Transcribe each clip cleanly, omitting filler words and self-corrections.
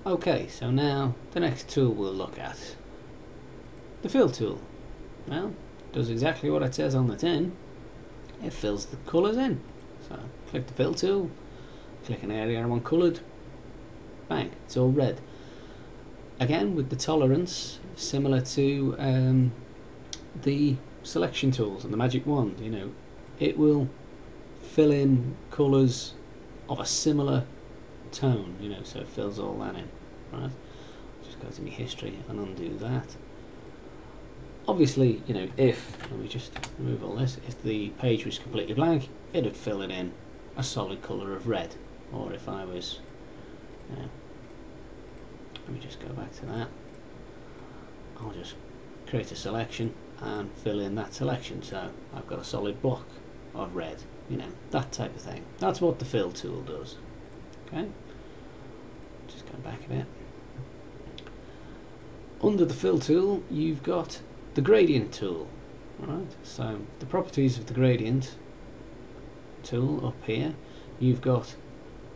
Okay, so now the next tool we'll look at, the fill tool. Well, it does exactly what it says on the tin. It fills the colours in. So click the fill tool, click an area I want coloured, bang, it's all red. Again, with the tolerance similar to the selection tools and the magic wand, you know, it will fill in colours of a similar tone, you know, so it fills all that in. Right, just go to my history and undo that. Obviously, you know, let me just remove all this, if the page was completely blank, it would fill it in a solid colour of red. Or if I was, let me just go back to that, I'll just create a selection and fill in that selection, so I've got a solid block of red, you know, that type of thing. That's what the fill tool does. Okay, just go back a bit. Under the fill tool, you've got the gradient tool. Right, so the properties of the gradient tool up here, you've got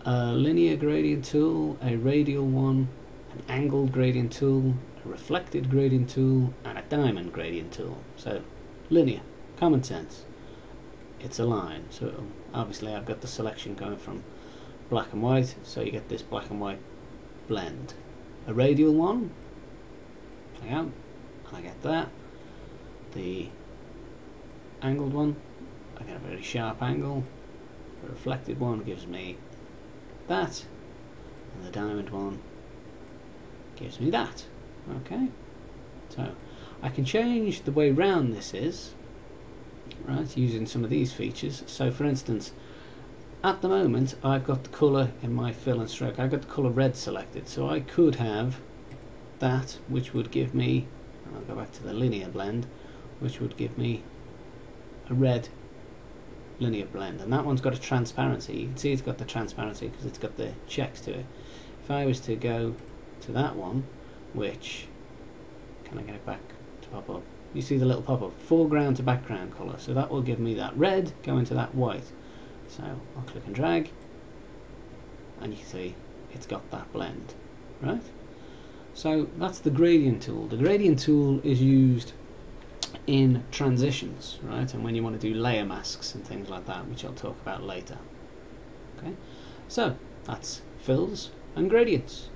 a linear gradient tool, a radial one, an angled gradient tool, a reflected gradient tool, and a diamond gradient tool. So linear, common sense, it's a line. So obviously I've got the selection going from black and white, so you get this black and white blend. A radial one, hang on, I get that. The angled one, I get a very sharp angle. The reflected one gives me that, and the diamond one gives me that. Okay, so I can change the way round this is, right, using some of these features. So for instance, at the moment I've got the colour in my fill and stroke, I've got the colour red selected, so I could have that, which would give me, and I'll go back to the linear blend, which would give me a red linear blend, and that one's got a transparency. You can see it's got the transparency because it's got the checks to it. If I was to go to that one, which, can I get it back to pop up? You see the little pop-up, foreground to background colour, so that will give me that red going to that white. So I'll click and drag, and you can see it's got that blend, right? So that's the gradient tool. The gradient tool is used in transitions, right, and when you want to do layer masks and things like that, which I'll talk about later. Okay, so that's fills and gradients.